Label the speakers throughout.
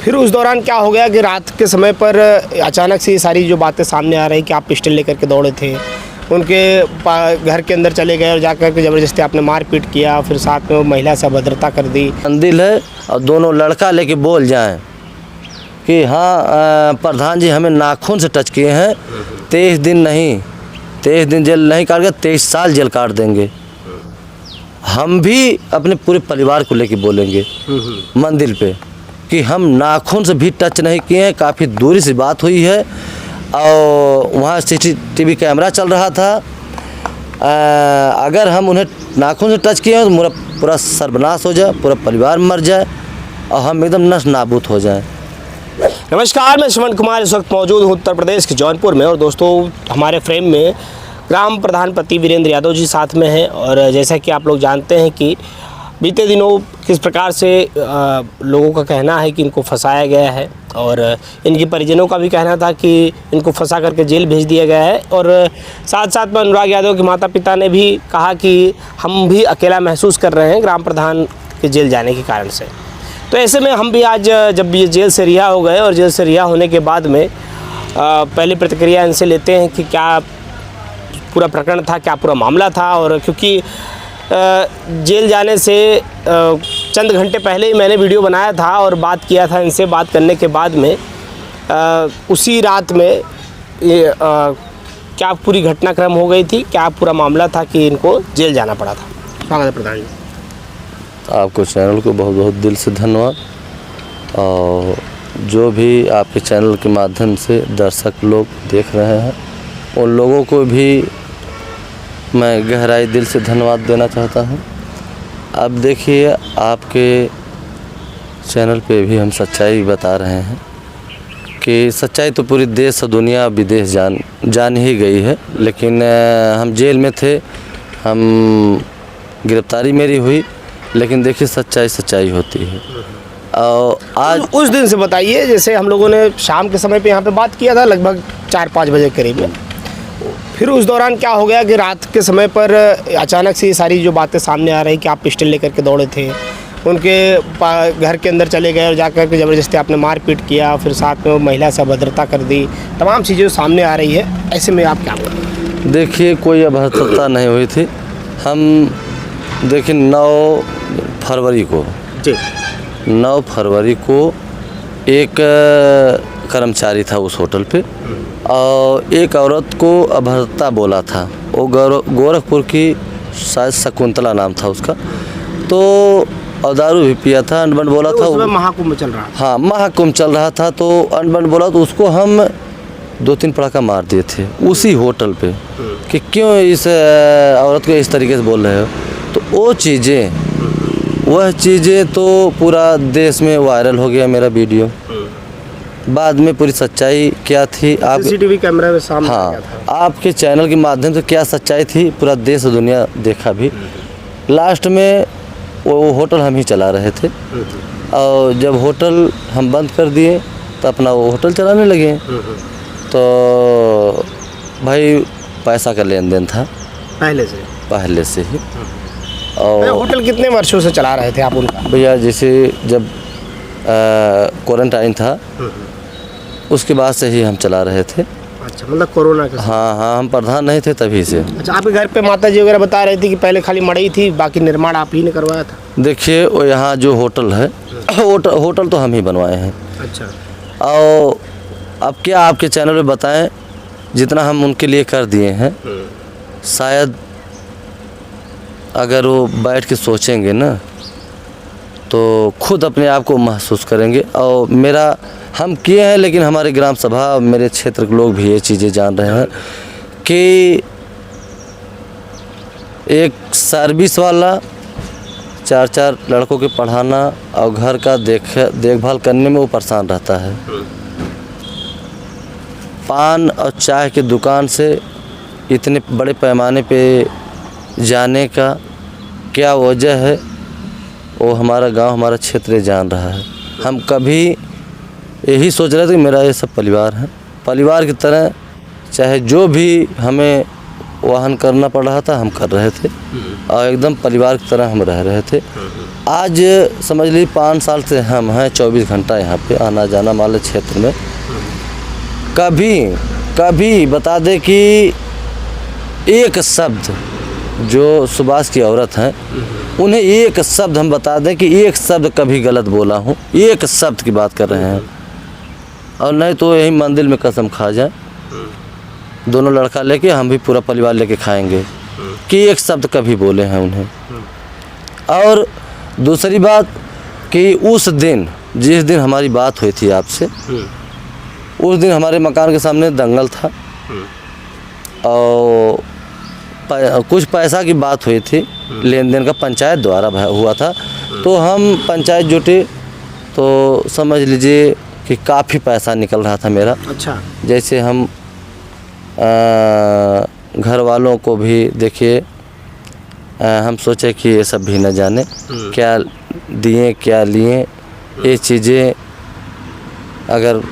Speaker 1: फिर उस दौरान क्या हो गया कि रात के समय पर अचानक से ये सारी जो बातें सामने आ रही कि आप पिस्टल लेकर के दौड़े थे, उनके घर के अंदर चले गए और जाकर के ज़बरदस्ती आपने मारपीट किया, फिर साथ में वो महिला से अभद्रता कर दी।
Speaker 2: मंदिर है और दोनों लड़का लेके बोल जाएं कि हाँ प्रधान जी हमें नाखून से टच किए हैं, 23 दिन नहीं, 23 दिन जेल नहीं काट के 23 साल जेल काट देंगे। हम भी अपने पूरे परिवार को लेके बोलेंगे मंदिर पे कि हम नाखून से भी टच नहीं किए हैं। काफ़ी दूरी से बात हुई है और वहाँ CCTV कैमरा चल रहा था। अगर हम उन्हें नाखून से टच किए हैं तो पूरा सर्वनाश हो जाए, पूरा परिवार मर जाए और हम एकदम नष्ट नाबूद हो जाएं।
Speaker 1: नमस्कार, मैं सुमन कुमार इस वक्त मौजूद हूँ उत्तर प्रदेश के जौनपुर में और दोस्तों हमारे फ्रेम में ग्राम प्रधान पति वीरेंद्र यादव जी साथ में हैं। और जैसा कि आप लोग जानते हैं कि बीते दिनों किस प्रकार से लोगों का कहना है कि इनको फंसाया गया है और इनके परिजनों का भी कहना था कि इनको फंसा करके जेल भेज दिया गया है। और साथ साथ में अनुराग यादव के माता पिता ने भी कहा कि हम भी अकेला महसूस कर रहे हैं ग्राम प्रधान के जेल जाने के कारण से। तो ऐसे में हम भी आज जब ये जेल से रिहा हो गए और जेल से रिहा होने के बाद में पहले प्रतिक्रिया इनसे लेते हैं कि क्या पूरा प्रकरण था, क्या पूरा मामला था। और क्योंकि जेल जाने से चंद घंटे पहले ही मैंने वीडियो बनाया था और बात किया था इनसे। बात करने के बाद में उसी रात में ये क्या पूरी घटनाक्रम हो गई थी, क्या पूरा मामला था कि इनको जेल जाना पड़ा था। स्वागत है प्रधान जी।
Speaker 2: आपको चैनल को बहुत बहुत दिल से धन्यवाद। और जो भी आपके चैनल के माध्यम से दर्शक लोग देख रहे हैं उन लोगों को भी मैं गहराई दिल से धन्यवाद देना चाहता हूं। अब देखिए, आपके चैनल पे भी हम सच्चाई बता रहे हैं कि सच्चाई तो पूरी देश और दुनिया विदेश जान ही गई है। लेकिन हम जेल में थे, हम गिरफ्तारी मेरी हुई, लेकिन देखिए सच्चाई होती है। और आज
Speaker 1: उस दिन से बताइए, जैसे हम लोगों ने शाम के समय पे यहाँ पे बात किया था लगभग 4-5 बजे करीब में। फिर उस दौरान क्या हो गया कि रात के समय पर अचानक से ये सारी जो बातें सामने आ रही कि आप पिस्टल लेकर के दौड़े थे, उनके घर के अंदर चले गए और जाकर के ज़बरदस्ती आपने मारपीट किया, फिर साथ में वो महिला से अभद्रता कर दी, तमाम चीज़ें सामने आ रही है। ऐसे में आप क्या बोलें?
Speaker 2: देखिए, कोई अभद्रता नहीं हुई थी। हम देखिए 9 फरवरी को एक कर्मचारी था उस होटल पे और एक औरत को अभद्रता बोला था। वो गोरखपुर की शायद शकुंतला नाम था उसका। तो और दारू भी पिया था, अनबन बोला था।
Speaker 1: उसमें महाकुंभ चल रहा था।
Speaker 2: हाँ, महाकुंभ चल रहा था। तो अनबन बोला तो उसको हम 2-3 पड़ाका मार दिए थे उसी होटल पे कि क्यों इस औरत को इस तरीके से बोल रहे हो। तो वह चीज़ें तो पूरा देश में वायरल हो गया मेरा वीडियो। बाद में पूरी सच्चाई क्या थी आप
Speaker 1: CCTV कैमरा में सामने आ गया था।
Speaker 2: आपके चैनल के माध्यम से क्या सच्चाई थी पूरा देश और दुनिया देखा भी। लास्ट में वो होटल हम ही चला रहे थे और जब होटल हम बंद कर दिए तो अपना वो होटल चलाने लगे। तो भाई पैसा का लेन देन था पहले से ही। और
Speaker 1: होटल कितने वर्षों से चला रहे थे आप उनका?
Speaker 2: भैया जैसे जब क्वारंटाइन था उसके बाद से ही हम चला रहे थे।
Speaker 1: अच्छा, मतलब कोरोना के?
Speaker 2: हाँ, हम प्रधान नहीं थे तभी से।
Speaker 1: अच्छा, आपके घर पे माता जी वगैरह बता रही थी कि पहले खाली मड़ई थी, बाकी निर्माण आप ही ने करवाया था?
Speaker 2: देखिए, वो यहाँ जो होटल है होटल तो हम ही बनवाए हैं।
Speaker 1: अच्छा।
Speaker 2: और अब क्या आपके चैनल पे बताएं, जितना हम उनके लिए कर दिए हैं शायद अगर वो बैठ के सोचेंगे ना तो खुद अपने आप को महसूस करेंगे। और मेरा हम किए हैं, लेकिन हमारे ग्राम सभा और मेरे क्षेत्र के लोग भी ये चीज़ें जान रहे हैं कि एक सर्विस वाला 4-4 लड़कों के पढ़ाना और घर का देखभाल करने में वो परेशान रहता है। पान और चाय की दुकान से इतने बड़े पैमाने पे जाने का क्या वजह है, वो हमारा गांव, हमारा क्षेत्र जान रहा है। हम कभी यही सोच रहे थे कि मेरा ये सब परिवार है, परिवार की तरह, चाहे जो भी हमें वहन करना पड़ रहा था, हम कर रहे थे और एकदम परिवार की तरह हम रह रहे थे। आज समझ लीजिए 5 साल से हम हैं 24 घंटा यहाँ पे आना जाना माले क्षेत्र में। कभी बता दे कि एक शब्द जो सुभाष की औरत हैं उन्हें एक शब्द हम बता दें कि एक शब्द कभी गलत बोला हूँ, एक शब्द की बात कर रहे हैं, और नहीं तो यही मंदिर में कसम खा जाए, दोनों लड़का लेके हम भी पूरा परिवार लेके खाएंगे कि एक शब्द कभी बोले हैं उन्हें। और दूसरी बात कि उस दिन जिस दिन हमारी बात हुई थी आपसे, उस दिन हमारे मकान के सामने दंगल था और कुछ पैसा की बात हुई थी, लेन देन का पंचायत द्वारा हुआ था। तो हम पंचायत जुटे तो समझ लीजिए कि काफ़ी पैसा निकल रहा था मेरा।
Speaker 1: अच्छा।
Speaker 2: जैसे हम घर वालों को भी देखिए, हम सोचे कि ये सब भी न जाने क्या दिए क्या लिए, ये चीज़ें अगर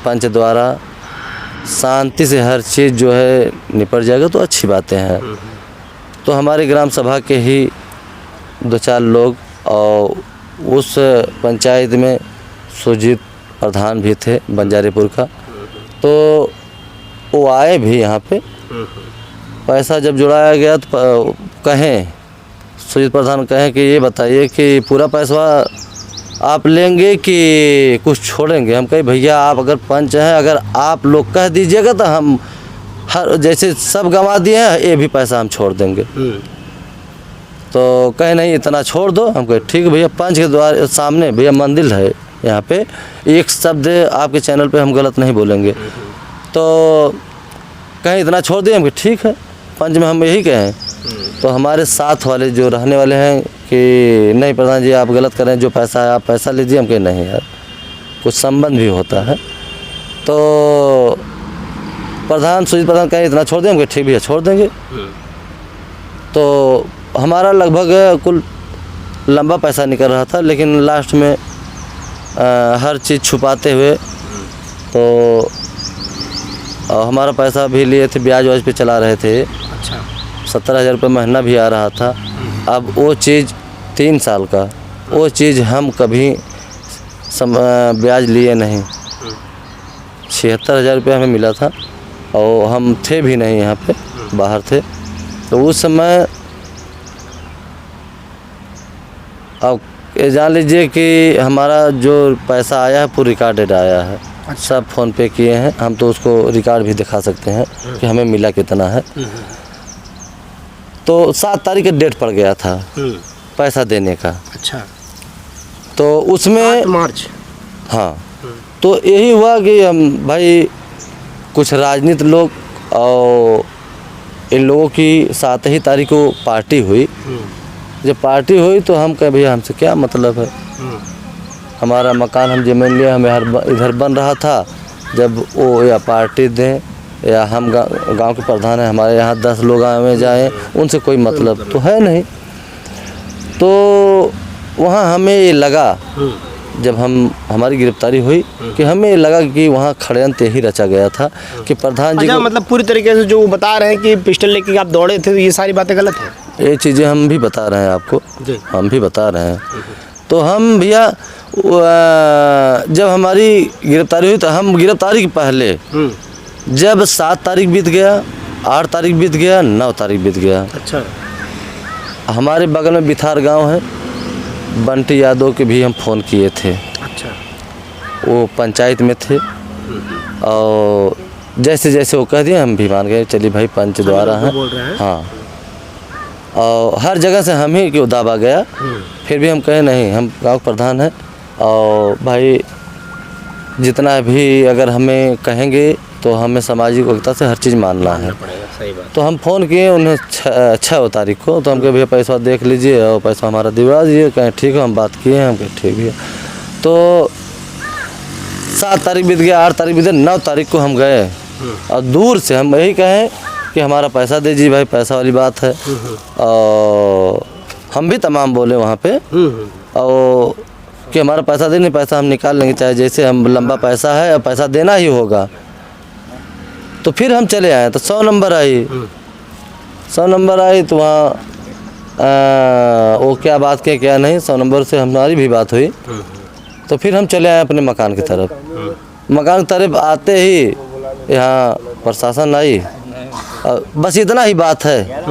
Speaker 2: पंच द्वारा शांति से हर चीज़ जो है निपट जाएगा तो अच्छी बातें हैं। तो हमारे ग्राम सभा के ही 2-4 लोग और उस पंचायत में सुजीत प्रधान भी थे बंजारेपुर का, तो वो आए भी यहाँ पे। पैसा जब जुड़ाया गया तो कहें सुजीत प्रधान कहें कि ये बताइए कि पूरा पैसा आप लेंगे कि कुछ छोड़ेंगे। हम कहे भैया आप अगर पंच हैं, अगर आप लोग कह दीजिएगा तो हम हर जैसे सब गंवा दिए हैं ये भी पैसा हम छोड़ देंगे। तो कहे नहीं इतना छोड़ दो। हम कहे ठीक भैया, पंच के द्वार सामने भैया मंदिर है यहाँ पे, एक शब्द आपके चैनल पे हम गलत नहीं बोलेंगे। तो कहें इतना छोड़ दिए। हम कहे ठीक है, पंच में हम यही कहें। तो हमारे साथ वाले जो रहने वाले हैं कि नहीं प्रधान जी आप गलत करें, जो पैसा है आप पैसा लीजिए। हम कहे नहीं यार, कुछ संबंध भी होता है। तो प्रधान सुजीत प्रधान कहें इतना छोड़ दें। हम कहे ठीक भैया छोड़ देंगे। तो हमारा लगभग कुल लंबा पैसा निकल रहा था, लेकिन लास्ट में हर चीज़ छुपाते हुए तो हमारा पैसा भी लिए थे, ब्याज व्याज पे चला रहे थे।
Speaker 1: अच्छा।
Speaker 2: 17,000 रुपये महीना भी आ रहा था। अब वो चीज़ 3 साल का, वो चीज़ हम कभी ब्याज लिए नहीं। 76,000 रुपये हमें मिला था और हम थे भी नहीं यहाँ पे, बाहर थे। तो उस समय अब ये जान लीजिए कि हमारा जो पैसा आया है पूरा रिकॉर्डेड आया है। सब फ़ोन पे किए हैं, हम तो उसको रिकॉर्ड भी दिखा सकते हैं कि हमें मिला कितना है। तो 7 तारीख का डेट पड़ गया था पैसा देने का।
Speaker 1: अच्छा।
Speaker 2: तो उसमें
Speaker 1: 7 मार्च।
Speaker 2: हाँ। तो यही हुआ कि हम भाई कुछ राजनीतिक लोग और इन लोगों की 7 ही तारीख को पार्टी हुई। जब पार्टी हुई तो हम कहे भैया हमसे क्या मतलब है, हमारा मकान हम ज़मीन लिया, हमें इधर बन रहा था। जब वो या पार्टी दें या हम गांव के प्रधान हैं, हमारे यहाँ 10 लोग आए में जाएँ, उनसे कोई मतलब तो है नहीं। तो वहाँ हमें ये लगा जब हमारी गिरफ्तारी हुई कि हमें ये लगा कि वहाँ षड्यंत्र ही रचा गया था कि प्रधान जी
Speaker 1: अच्छा, मतलब पूरी तरीके से जो वो बता रहे हैं कि पिस्टल लेके आप दौड़े थे, तो ये सारी बातें गलत हैं।
Speaker 2: ये चीज़ें हम भी बता रहे हैं आपको
Speaker 1: जी।
Speaker 2: हम भी बता रहे हैं। तो हम भैया जब हमारी गिरफ्तारी हुई तो हम गिरफ्तारी के पहले जब 7 तारीख बीत गया, 8 तारीख बीत गया, 9 तारीख बीत गया।
Speaker 1: अच्छा।
Speaker 2: हमारे बगल में बिथार गांव है, बंटी यादव के भी हम फ़ोन किए थे।
Speaker 1: अच्छा।
Speaker 2: वो पंचायत में थे और जैसे जैसे वो कह दिए हम भी मान गए, चलिए भाई पंच द्वारा हैं। हाँ। और हर जगह से हम ही क्यों दाबा गया, फिर भी हम कहे नहीं हम गाँव प्रधान हैं और भाई जितना भी अगर हमें कहेंगे तो हमें सामाजिक एकता से हर चीज़ मानना है।
Speaker 1: सही बात।
Speaker 2: तो हम फ़ोन किए उन्हें 6 तारीख को। तो हम कहे भैया पैसा देख लीजिए और पैसा हमारा दिलवा दीजिए। कहें ठीक है, हम बात किए हैं। हम कहे ठीक है। तो 7 तारीख बीत गया, 8 तारीख बीत गया, 9 तारीख को हम गए और दूर से हम यही कहें कि हमारा पैसा दीजिए भाई, पैसा वाली बात है। और हम भी तमाम बोले वहाँ पे और कि हमारा पैसा देने, पैसा हम निकाल लेंगे, चाहे जैसे हम लंबा पैसा है और पैसा देना ही होगा। तो फिर हम चले आए तो 100 नंबर आई 100 नंबर आई तो वहाँ वो क्या बात के क्या नहीं, 100 नंबर से हमारी भी बात हुई। तो फिर हम चले आए अपने मकान की तरफ। मकान की तरफ आते ही यहाँ प्रशासन आई, बस इतना ही बात है।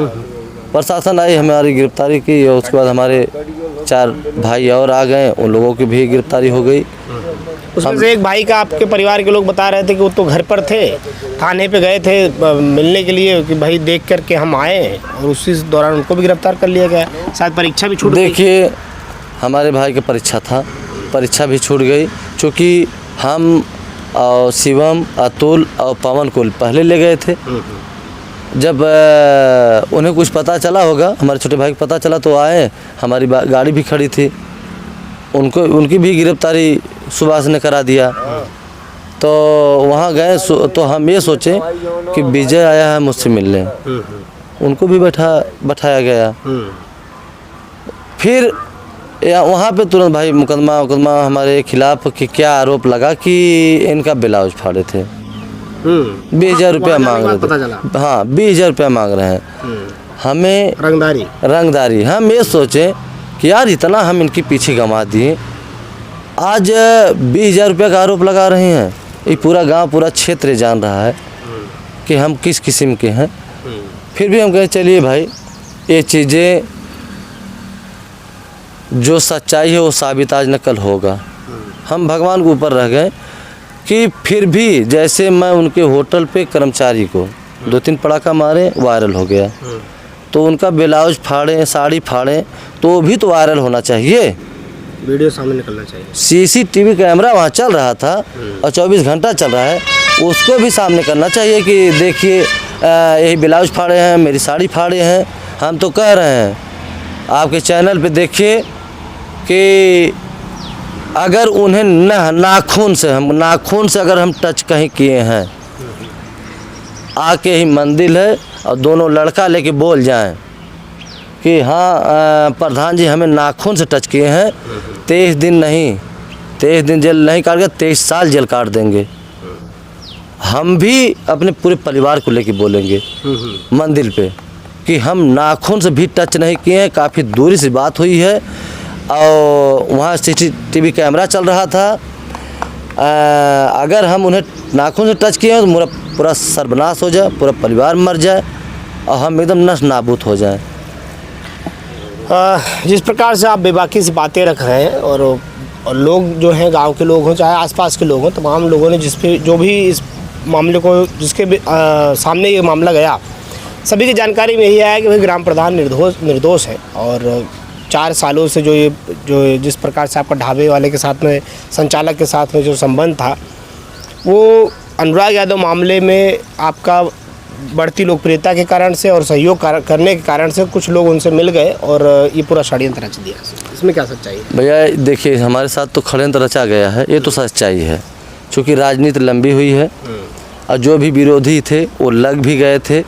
Speaker 2: प्रशासन आई, हमारी गिरफ्तारी की और उसके बाद हमारे 4 भाई और आ गए, उन लोगों की भी गिरफ्तारी हो गई।
Speaker 1: उसमें से एक भाई का आपके परिवार के लोग बता रहे थे कि वो तो घर पर थे, थाने पे गए थे मिलने के लिए कि भाई देख करके हम आए, और उसी दौरान उनको भी गिरफ्तार कर लिया गया। शायद परीक्षा भी छूट गई।
Speaker 2: देखिए हमारे भाई का परीक्षा था, परीक्षा भी छूट गई, क्योंकि हम और शिवम, अतुल और पवन को पहले ले गए थे। जब उन्हें कुछ पता चला होगा, हमारे छोटे भाई को पता चला तो आए, हमारी गाड़ी भी खड़ी थी, उनकी भी गिरफ्तारी सुभाष ने करा दिया। तो वहाँ गए तो हम ये सोचे कि विजय आया है मुझसे मिलने, उनको भी बैठाया गया। फिर वहाँ पे तुरंत भाई मुकदमा हमारे खिलाफ कि क्या आरोप लगा कि इनका ब्लाउज फाड़े थे। 20,000 रुपया मांग रहे थे। हाँ, 20,000 रुपया मांग रहे हैं हमें, रंगदारी। हम ये सोचे कि यार इतना हम इनके पीछे गंवा दिए, आज 20,000 रुपया का आरोप लगा रहे हैं। ये पूरा गांव, पूरा क्षेत्र जान रहा है कि हम किस किस्म के हैं। फिर भी हम कहें चलिए भाई, ये चीज़ें जो सच्चाई है वो साबित आज न कल होगा। हम भगवान के ऊपर रह गए कि फिर भी जैसे मैं उनके होटल पे कर्मचारी को 2-3 पड़ाका मारे, वायरल हो गया, तो उनका ब्लाउज फाड़े, साड़ी फाड़े, तो भी तो वायरल होना चाहिए,
Speaker 1: वीडियो सामने निकलना चाहिए।
Speaker 2: CCTV कैमरा वहाँ चल रहा था और 24 घंटा चल रहा है, उसको भी सामने करना चाहिए कि देखिए यही ब्लाउज फाड़े हैं, मेरी साड़ी फाड़े हैं। हम तो कह रहे हैं आपके चैनल पे देखिए कि अगर उन्हें नाखून से अगर हम टच कहीं किए हैं, आके ही मंदिर है और दोनों लड़का लेके बोल जाएं कि हाँ प्रधान जी हमें नाखून से टच किए हैं, 23 दिन जेल नहीं काट के 23 साल जेल काट देंगे। हम भी अपने पूरे परिवार को लेके बोलेंगे मंदिर पे कि हम नाखून से भी टच नहीं किए हैं। काफ़ी दूरी से बात हुई है और वहाँ CCTV कैमरा चल रहा था। अगर हम उन्हें नाखून से टच किए हैं तो पूरा सर्वनाश हो जाए, पूरा परिवार मर जाए और हम एकदम नष्ट नाबूद हो जाए।
Speaker 1: जिस प्रकार से आप बेबाकी से बातें रख रहे हैं और लोग जो हैं, गांव के लोग हों चाहे आसपास के लोग हों, तमाम लोगों ने जो भी इस मामले को जिसके सामने ये मामला गया, सभी की जानकारी में यही आया कि भाई ग्राम प्रधान निर्दोष है। और 4 सालों से जो जिस प्रकार से आपका ढाबे वाले के साथ में, संचालक के साथ में जो संबंध था, वो अनुराग यादव मामले में आपका बढ़ती लोकप्रियता के कारण से और सहयोग करने के कारण से कुछ लोग उनसे मिल गए और ये पूरा षड्यंत्र रच दिया। इसमें क्या सच्चाई है?
Speaker 2: भैया देखिए, हमारे साथ तो षड्यंत्र रचा गया है, ये तो सच्चाई है, क्योंकि राजनीति लंबी हुई है और जो भी विरोधी थे वो लग भी गए थे।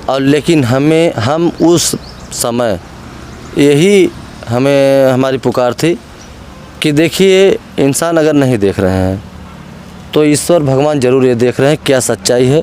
Speaker 2: और लेकिन हम उस समय यही हमारी पुकार थी कि देखिए, इंसान अगर नहीं देख रहे हैं तो ईश्वर भगवान ज़रूर ये देख रहे हैं क्या सच्चाई है।